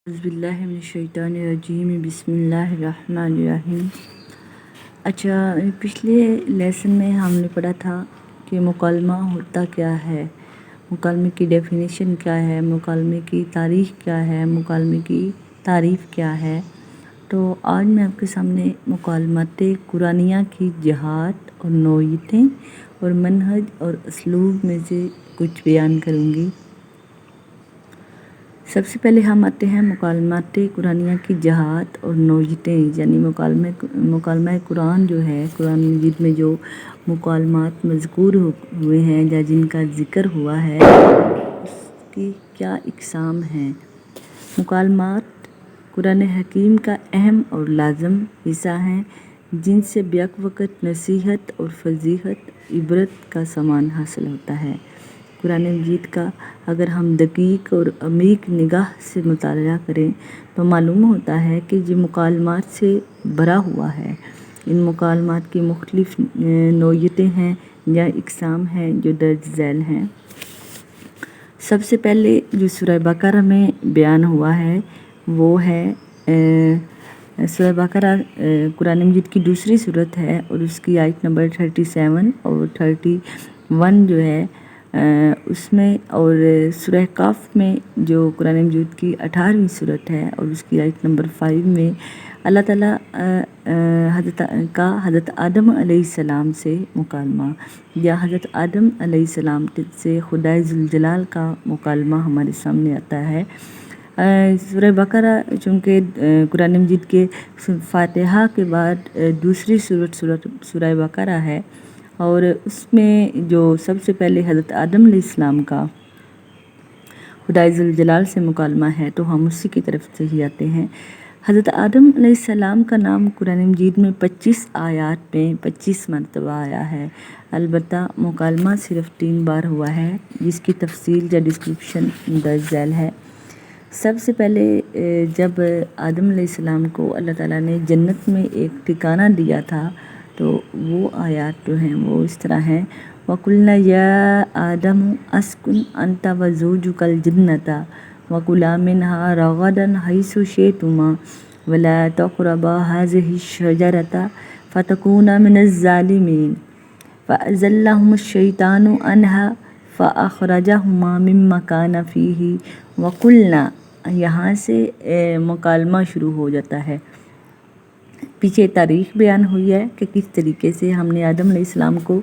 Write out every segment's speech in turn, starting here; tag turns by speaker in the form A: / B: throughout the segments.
A: اعوذ باللہ من الشیطان الرجیم بسم اللہ الرحمن الرحیم۔ اچھا، پچھلے لیسن میں ہم نے پڑھا تھا کہ مکالمہ ہوتا کیا ہے، مکالمے کی ڈیفینیشن کیا ہے، مکالمے کی تاریخ کیا ہے، مکالمے کی تعریف کیا ہے۔ تو آج میں آپ کے سامنے مکالمات قرآنیہ کی جہات اور نوعیتیں اور منہج اور اسلوب میں سے کچھ بیان کروں گی۔ سب سے پہلے ہم آتے ہیں مکالمات قرآنیہ کی جہات اور نوعیتیں، یعنی مکالمہ قرآن جو ہے، قرآن مجید میں جو مکالمات مذکور ہوئے ہیں یا جن کا ذکر ہوا ہے اس کی کیا اقسام ہیں۔ مکالمات قرآن حکیم کا اہم اور لازم حصہ ہیں جن سے بیک وقت نصیحت اور فضیحت عبرت کا سامان حاصل ہوتا ہے۔ قرآن مجید کا اگر ہم دقیق اور عمیق نگاہ سے مطالعہ کریں تو معلوم ہوتا ہے کہ یہ مکالمات سے بھرا ہوا ہے۔ ان مکالمات کی مختلف نوعیتیں ہیں یا اقسام ہیں جو درج ذیل ہیں۔ سب سے پہلے جو سورہ بقرہ میں بیان ہوا ہے وہ ہے سورہ بقرہ قرآن مجید کی دوسری سورت ہے اور اس کی آیت نمبر 37 اور 31 جو ہے اس میں، اور سورہ کہف میں جو قرآن مجید کی 18ویں سورت ہے اور اس کی آیت نمبر 5 میں اللہ تعالیٰ حضرت آدم علیہ السلام سے مکالمہ یا حضرت آدم علیہ السلام سے خدائے ذوالجلال کا مکالمہ ہمارے سامنے آتا ہے۔ سورہ بقرہ چونکہ قرآن مجید کے فاتحہ کے بعد دوسری سورہ بقرہ ہے اور اس میں جو سب سے پہلے حضرت آدم علیہ السلام کا خدائے ذوالجلال سے مکالمہ ہے تو ہم اسی کی طرف سے ہی آتے ہیں۔ حضرت آدم علیہ السلام کا نام قرآن مجید میں 25 آیات میں 25 مرتبہ آیا ہے، البتہ مکالمہ صرف 3 بار ہوا ہے جس کی تفصیل یا ڈسکرپشن درج ذیل ہے۔ سب سے پہلے جب آدم علیہ السلام کو اللہ تعالیٰ نے جنت میں ایک ٹھکانہ دیا تھا تو وہ آیات جو ہیں وہ اس طرح ہیں: وَقُلْنَا يَا آدَمُ أَسْكُنْ أَنْتَ وَزَوْجُكَ الْجَنَّةَ وَكُلَا مِنْهَا رَغَدًا حَيْثُ شِئْتُمَا وَلَا تَقْرَبَا هَٰذِهِ الشَّجَرَةَ فَتَكُونَا مِنَ الظَّالِمِينَ فَأَزَلَّهُمَا الشَّيْطَانُ عَنْهَا فَأَخْرَجَهُمَا مِمَّا كَانَ فِيهِ وَقُلْنَا۔ یہاں سے مکالمہ شروع ہو جاتا ہے۔ پیچھے تاریخ بیان ہوئی ہے کہ کس طریقے سے ہم نے آدم علیہ السلام کو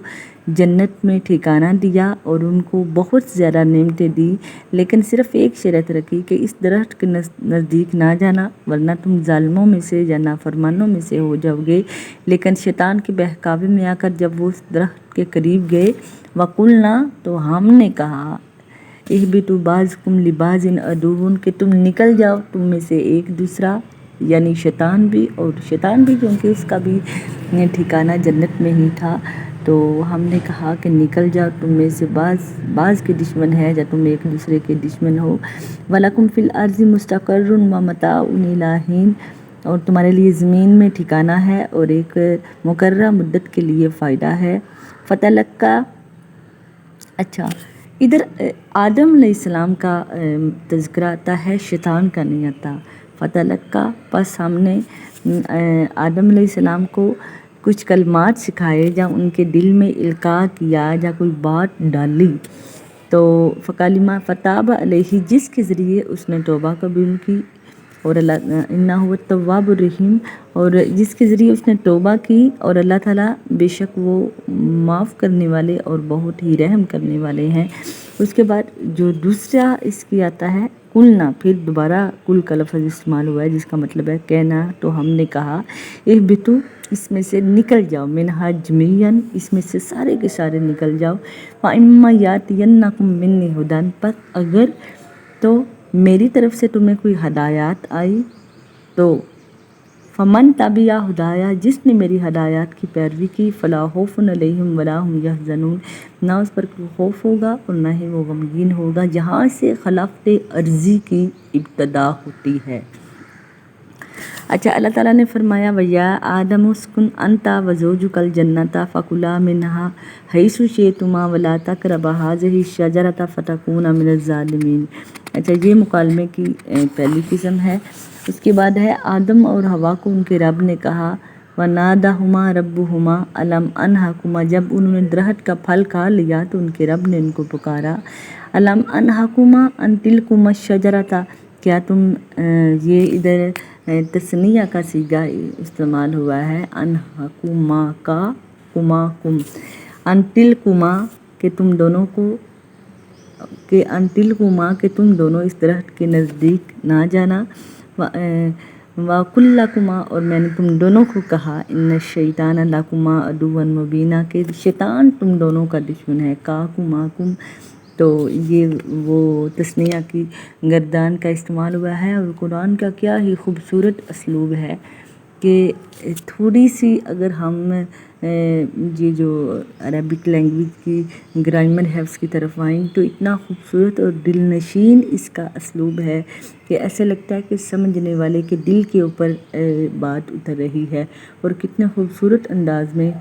A: جنت میں ٹھکانہ دیا اور ان کو بہت زیادہ نعمتیں دی، لیکن صرف ایک شرط رکھی کہ اس درخت کے نزدیک نہ جانا ورنہ تم ظالموں میں سے یا نافرمانوں میں سے ہو جاؤ گے۔ لیکن شیطان کے بہکاوے میں آ کر جب وہ اس درخت کے قریب گئے، وَقُلْنَا، تو ہم نے کہا، اِهْبِطُوا بَعْضُكُمْ لِبَعْضٍ عَدُوٌّ، کہ تم نکل جاؤ تم میں سے ایک دوسرا، یعنی شیطان بھی کیونکہ اس کا بھی ٹھکانہ جنت میں ہی تھا، تو ہم نے کہا کہ نکل جاؤ تم میں سے بعض کے دشمن ہے یا تم ایک دوسرے کے دشمن ہو۔ وَلَكُمْ فِي الْأَرْضِ مُسْتَقَرٌّ وَمَتَاعٌ إِلَىٰ حِينٍ، اور تمہارے لیے زمین میں ٹھکانہ ہے اور ایک مقررہ مدت کے لیے فائدہ ہے۔ فَتَلَقَّىٰ، اچھا ادھر آدم علیہ السلام کا تذکرہ آتا ہے، شیطان کا نہیں آتا۔ فَتَلَقَّىٰ، پس ہم نے آدم علیہ السلام کو کچھ کلمات سکھائے یا ان کے دل میں القاء کیا یا کوئی بات ڈالی، تو فکلمہ فتاب علیہ، جس کے ذریعے اس نے توبہ قبول کی، اور انہ هو التواب الرحیم، اور جس کے ذریعے اس نے توبہ کی، اور اللہ تعالیٰ بے شک وہ معاف کرنے والے اور بہت ہی رحم کرنے والے ہیں۔ اس کے بعد جو دوسرا اس کی آتا ہے قلنا، پھر دوبارہ کل کا لفظ استعمال ہوا ہے جس کا مطلب ہے کہنا، تو ہم نے کہا اہبطوا، اس میں سے نکل جاؤ، منہا جمیعاً، اس میں سے سارے کے سارے نکل جاؤ، فَإِمَّا يَأْتِيَنَّكُم مِّنِّي هُدًى، پس اگر تو میری طرف سے تمہیں کوئی ہدایات آئی تو فمن تبع ہدایٰ، جس نے میری ہدایات کی پیروی کی، فلا خوف علیہم ولا ہم یحزنون، نہ اس پر کوئی خوف ہوگا اور نہ ہی وہ غمگین ہوگا۔ یہاں سے خلافت عرضی کی ابتدا ہوتی ہے۔ اچھا، اللہ تعالیٰ نے فرمایا وَيَا آدَمُ اسْكُنْ أَنْتَ وَزَوْجُكَ الْجَنَّةَ فَكُلَا مِنْهَا حَيْثُ شِئْتُمَا وَلَا تَقْرَبَا هَٰذِهِ الشَّجَرَةَ فَتَكُونَا مِنَ الظَّالِمِينَ۔ اچھا یہ مکالمے کی پہلی قسم ہے. اس کے بعد ہے آدم اور حوا کو ان کے رب نے کہا وَنَادَاهُمَا رَبُّهُمَا أَلَمْ أَنْهَكُمَا. جب انہوں نے درخت کا پھل کھا لیا تو ان کے رب نے ان کو پکارا أَلَمْ أَنْهَكُمَا أَنْ تِلْكُمَا الشَّجَرَةَ. کیا تم یہ ادھر تثنیہ کا صیغہ استعمال ہوا ہے انہکما کا کما کم انتل کما کہ تم دونوں کو کہ انتل کما کہ تم دونوں اس درخت کے نزدیک نہ جانا وَقُلْ لَكُمَا اور میں نے تم دونوں کو کہا ان الشیطان لَكُمَا عَدُوٌّ مُبِینٌ کہ شیطان تم دونوں کا دشمن ہے کما کم. تو یہ وہ تثنیہ کی گردان کا استعمال ہوا ہے. اور قرآن کا کیا ہی خوبصورت اسلوب ہے کہ تھوڑی سی اگر ہم یہ جو عربک لینگویج کی گرامر حفظ کی طرف آئیں تو اتنا خوبصورت اور دل نشین اس کا اسلوب ہے کہ ایسا لگتا ہے کہ سمجھنے والے کے دل کے اوپر بات اتر رہی ہے. اور کتنے خوبصورت انداز میں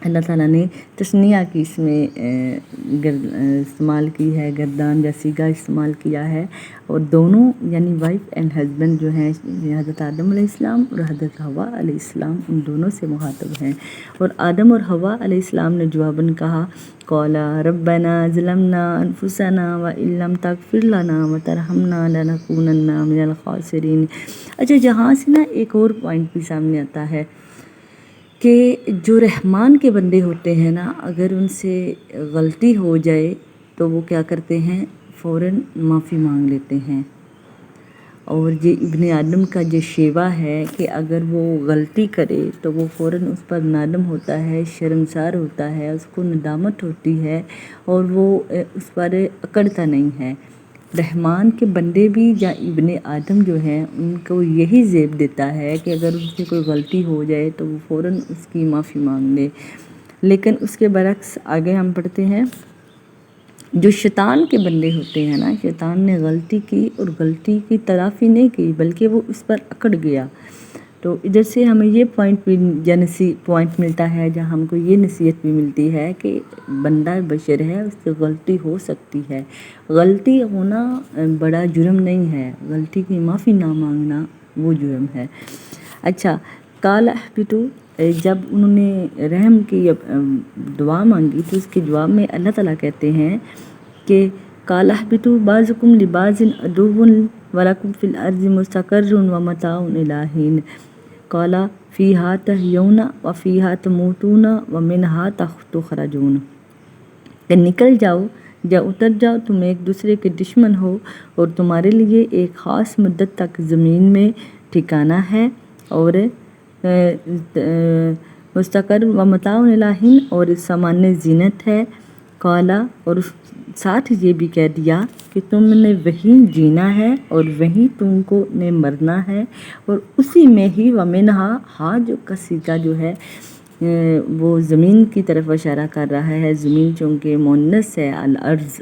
A: اللہ تعالیٰ نے تثنیہ کی اس میں استعمال کی ہے گردان یا صیغہ استعمال کیا ہے. اور دونوں یعنی وائف اینڈ ہسبینڈ جو ہیں حضرت آدم علیہ السلام اور حضرت حوا علیہ السلام ان دونوں سے مخاطب ہیں. اور آدم اور حوا علیہ السلام نے جواباً کہا قَالَا رَبَّنَا ظَلَمْنَا أَنفُسَنَا وَإِن لَّمْ تَغْفِرْ لَنَا وَتَرْحَمْنَا لَنَكُونَنَّ مِنَ الْخَاسِرِينَ. اچھا جہاں سے نا ایک اور پوائنٹ بھی سامنے آتا ہے کہ جو رحمان کے بندے ہوتے ہیں نا اگر ان سے غلطی ہو جائے تو وہ کیا کرتے ہیں فوراً معافی مانگ لیتے ہیں. اور یہ ابن آدم کا جو شیوا ہے کہ اگر وہ غلطی کرے تو وہ فوراً اس پر نادم ہوتا ہے شرمسار ہوتا ہے اس کو ندامت ہوتی ہے اور وہ اس پر اکڑتا نہیں ہے. رحمان کے بندے بھی یا ابن آدم جو ہیں ان کو یہی زیب دیتا ہے کہ اگر ان سے کوئی غلطی ہو جائے تو وہ فوراً اس کی معافی مانگ لے. لیکن اس کے برعکس آگے ہم پڑھتے ہیں جو شیطان کے بندے ہوتے ہیں نا شیطان نے غلطی کی اور غلطی کی تلافی نہیں کی بلکہ وہ اس پر اکڑ گیا. تو ادھر سے ہمیں یہ پوائنٹ ملتا ہے جہاں ہم کو یہ نصیحت بھی ملتی ہے کہ بندہ بشر ہے اس سے غلطی ہو سکتی ہے. غلطی ہونا بڑا جرم نہیں ہے غلطی کی معافی نہ مانگنا وہ جرم ہے. اچھا قَالَ اهْبِطُوا جب انہوں نے رحم کی دعا مانگی تو اس کے جواب میں اللہ تعالیٰ کہتے ہیں کہ قَالَ اهْبِطُوا بَعْضُكُمْ لِبَعْضٍ عَدُوٌّ وَلَكُمْ فِي الْأَرْضِ مُسْتَقَرٌّ وَمَتَاعٌ إِلَىٰ حِينٍ قَالَ فِيهَا تَحْيَوْنَ وَفِيهَا تَمُوتُونَ وَمِنْهَا تُخْرَجُونَ. کہ نکل جاؤ یا اتر جاؤ تم ایک دوسرے کے دشمن ہو اور تمہارے لیے ایک خاص مدت تک زمین میں ٹھکانہ ہے اور مستقر و متاع الی حین اور سامان زینت ہے. قالا اور ساتھ یہ بھی کہہ دیا کہ تم نے وہیں جینا ہے اور وہیں تم کو نے مرنا ہے اور اسی میں ہی ومنہا ہا جو کسیگا جو ہے وہ زمین کی طرف اشارہ کر رہا ہے. زمین چونکہ مونس ہے الارض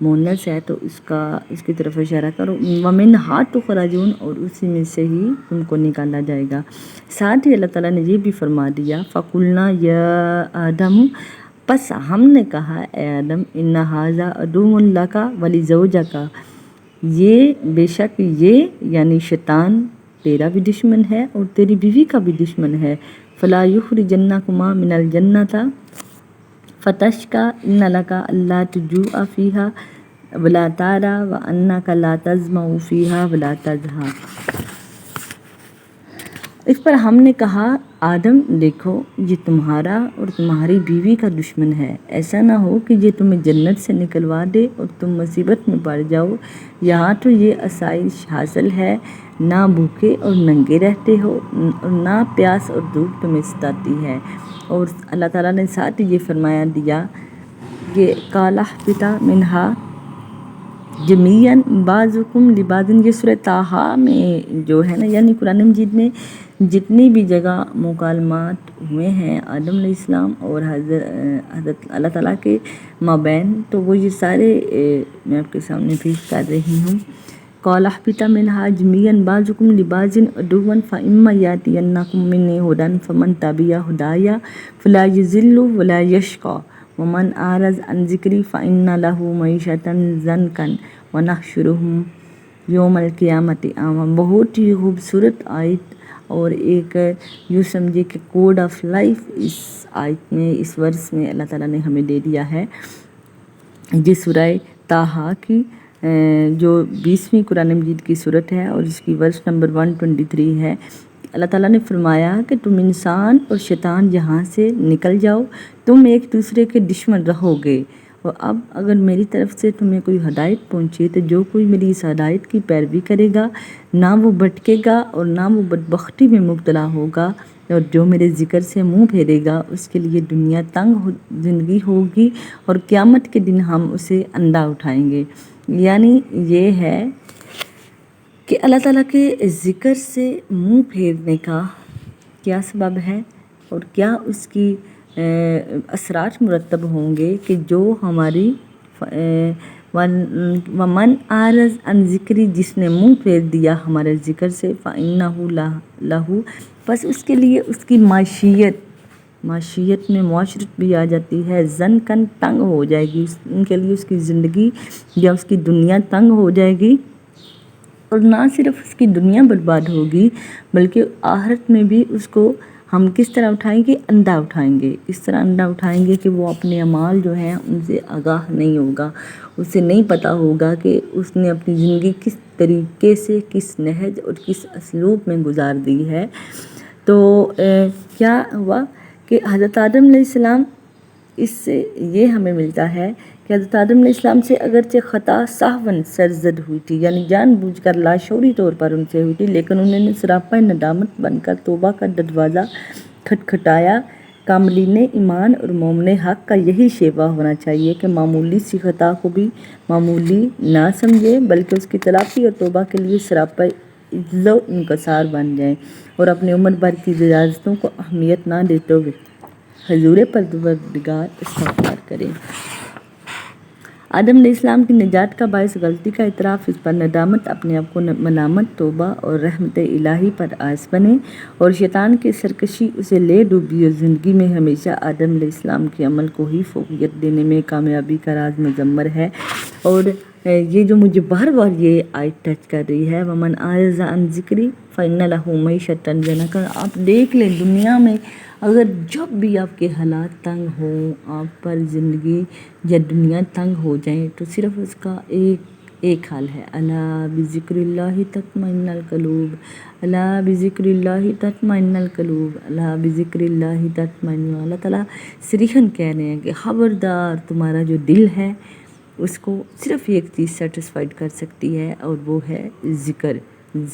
A: مونس ہے تو اس کی طرف اشارہ کرو ومنہا تخرجون اور اسی میں سے ہی تم کو نکالا جائے گا. ساتھ ہی اللہ تعالیٰ نے یہ بھی فرما دیا فَقُلْنَا يَا آدَمُ پس ہم نے کہا اے آدم ان ھذا عدو لک ولزوجک یہ بے شک یہ یعنی شیطان تیرا بھی دشمن ہے اور تیری بیوی کا بھی دشمن ہے. فلا یخرجنکما من الجنۃ فتشقى ان لک الا تجوع فیہا ولا تعرى وانک لا تظمأ فیہا ولا تضحى. اس پر ہم نے کہا آدم دیکھو یہ تمہارا اور تمہاری بیوی کا دشمن ہے ایسا نہ ہو کہ یہ تمہیں جنت سے نکلوا دے اور تم مصیبت میں پڑ جاؤ. یہاں تو یہ آسائش حاصل ہے نہ بھوکے اور ننگے رہتے ہو اور نہ پیاس اور دھوپ تمہیں ستاتی ہے. اور اللہ تعالیٰ نے ساتھ یہ فرمایا دیا کہ قَالَ اهْبِطَا مِنْهَا جَمِيعًا بَعْضُكُمْ لِبَعْضٍ. یہ سورہ طٰہٰ میں جو ہے نا یعنی قرآن مجید میں جتنی بھی جگہ مکالمات ہوئے ہیں آدم علیہ السلام اور حضرت اللہ تعالیٰ کے مابین تو وہ یہ سارے میں آپ کے سامنے پیش کر رہی ہوں. قَالَ اهْبِطَا مِنْهَا جَمِيعًا بَعْضُكُمْ لِبَعْضٍ عَدُوٌّ فَإِمَّا يَأْتِيَنَّكُم مِّنِّي هُدًى فَمَن تَبِعَ هُدَايَ فَلَا يَضِلُّ وَلَا يَشْقَىٰ ومن اعرض عن ذکری فإن له معیشۃ ضنکا ونحشرہ یوم القیامۃ اعمی۔ بہت ہی خوبصورت آیت اور ایک یوں سمجھے کہ کوڈ آف لائف اس آیت میں، اس ورس میں اللہ تعالیٰ نے ہمیں دے دیا ہے۔ یہ سورہ طٰہٰ کی جو 20ویں قرآن مجید کی صورت ہے اور اس کی ورس نمبر 123 ہے۔ اللہ تعالیٰ نے فرمایا کہ تم انسان اور شیطان یہاں سے نکل جاؤ، تم ایک دوسرے کے دشمن رہو گے، اور اب اگر میری طرف سے تمہیں کوئی ہدایت پہنچے تو جو کوئی میری اس ہدایت کی پیروی کرے گا نہ وہ بھٹکے گا اور نہ وہ بدبختی میں مبتلا ہوگا، اور جو میرے ذکر سے منہ پھیرے گا اس کے لیے دنیا تنگ زندگی ہوگی اور قیامت کے دن ہم اسے اندھا اٹھائیں گے۔ یعنی یہ ہے کہ اللہ تعالیٰ کے ذکر سے منہ پھیرنے کا کیا سبب ہے اور کیا اس کی اثرات مرتب ہوں گے کہ جو ہماری ومن اعرض عن ذکری، جس نے منہ پھیر دیا ہمارے ذکر سے، فإنہ لہ، بس اس کے لیے اس کی معیشت میں معاشرت بھی آ جاتی ہے، ضنکاً تنگ ہو جائے گی، ان کے لیے اس کی زندگی یا اس کی دنیا تنگ ہو جائے گی، اور نہ صرف اس کی دنیا برباد ہوگی بلکہ آخرت میں بھی اس کو ہم کس طرح اٹھائیں گے؟ اندھا اٹھائیں گے۔ اس طرح اندھا اٹھائیں گے کہ وہ اپنے اعمال جو ہیں ان سے آگاہ نہیں ہوگا، اسے نہیں پتہ ہوگا کہ اس نے اپنی زندگی کس طریقے سے، کس نہج اور کس اسلوب میں گزار دی ہے۔ تو کیا ہوا کہ حضرت آدم علیہ السلام، اس سے یہ ہمیں ملتا ہے کہ حضرت آدم علیہ السلام سے اگرچہ خطا سہواً سرزد ہوئی تھی، یعنی جان بوجھ کر لاشعوری طور پر ان سے ہوئی تھی، لیکن انہوں نے سراپا ندامت بن کر توبہ کا دروازہ کھٹکھٹایا۔ کاملین ایمان اور مومن حق کا یہی شیوا ہونا چاہیے کہ معمولی سی خطا کو بھی معمولی نہ سمجھے بلکہ اس کی تلافی اور توبہ کے لیے سراپا عجز و انکسار بن جائیں، اور اپنی عمر بھر کی اجازتوں کو اہمیت نہ دیتے ہوئے حضور پروردگار استغفار کریں۔ آدم علیہ السلام کی نجات کا باعث غلطی کا اعتراف، اس پر ندامت، اپنے آپ کو ملامت، توبہ اور رحمت الہی پر آس بنے، اور شیطان کی سرکشی اسے لے ڈوبی اور زندگی میں ہمیشہ آدم علیہ السلام کے عمل کو ہی فوقیت دینے میں کامیابی کا راز مضمر ہے۔ اور یہ جو مجھے بار بار یہ آیت ٹچ کر رہی ہے، ومن اعرض عن ذکری فإن لہ معیشۃ ضنکا، آپ دیکھ لیں دنیا میں اگر جب بھی آپ کے حالات تنگ ہوں، آپ پر زندگی یا دنیا تنگ ہو جائیں، تو صرف اس کا ایک حال ہے، الا بذکر اللہ تطمئن القلوب، الا بذکر اللہ تطمئن القلوب، الا بذکر اللہ تطمئن۔ اللہ تعالیٰ صریحاً کہہ رہے ہیں کہ خبردار، تمہارا جو دل ہے اس کو صرف ایک چیز سیٹسفائیڈ کر سکتی ہے، اور وہ ہے ذکر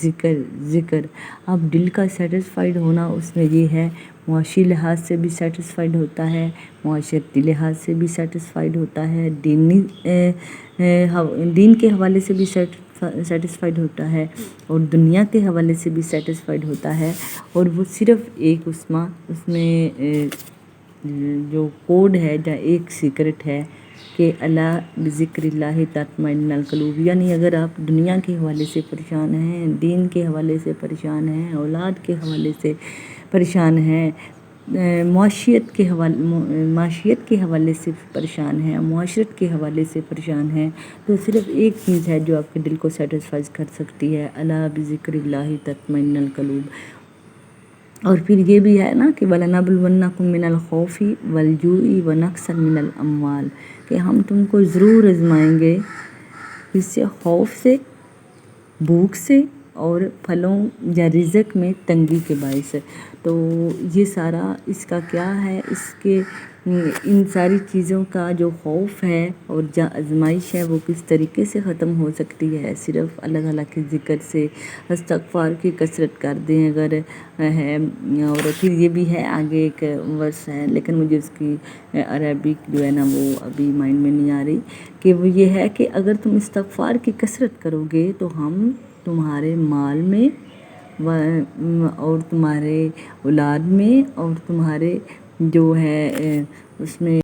A: ذکر ذکر۔ اب دل کا سیٹسفائیڈ ہونا اس میں یہ ہے، معاشی لحاظ سے بھی سیٹسفائیڈ ہوتا ہے، معاشرتی لحاظ سے بھی سیٹسفائیڈ ہوتا ہے، دین کے حوالے سے بھی سیٹسفائیڈ ہوتا ہے، اور دنیا کے حوالے سے بھی سیٹسفائیڈ ہوتا ہے، اور وہ صرف ایک اس میں جو کوڈ ہے یا ایک سیکرٹ ہے کہ الا بذکر اللہ تطمئن القلوب۔ یعنی اگر آپ دنیا کے حوالے سے پریشان ہیں، دین کے حوالے سے پریشان ہیں، اولاد کے حوالے سے پریشان ہیں، معاشیت کے حوالے سے پریشان ہیں، معاشرت کے حوالے سے پریشان ہیں، تو صرف ایک چیز ہے جو آپ کے دل کو سیٹسفائی کر سکتی ہے، الا بذکر اللہ تطمئن القلوب۔ اور پھر یہ بھی ہے نا کہ وَلَنَبْلُوَنَّكُم مِّنَ الْخَوْفِ وَالْجُوعِ وَنَقْصٍ مِّنَ الْأَمْوَالِ، کہ ہم تم کو ضرور آزمائیں گے، اس سے خوف سے، بھوک سے، اور پھلوں یا رزق میں تنگی کے باعث۔ تو یہ سارا اس کا کیا ہے، اس کے ان ساری چیزوں کا جو خوف ہے اور جو آزمائش ہے وہ کس طریقے سے ختم ہو سکتی ہے؟ صرف اللہ تعالیٰ کے ذکر سے، استغفار کی کثرت کر دیں اگر ہے، اور پھر یہ بھی ہے آگے ایک ورس ہے لیکن مجھے اس کی عربک جو ہے نا وہ ابھی مائنڈ میں نہیں آ رہی، کہ وہ یہ ہے کہ اگر تم استغفار کی کثرت کرو گے تو ہم تمہارے مال میں اور تمہارے اولاد میں اور تمہارے جو ہے اس میں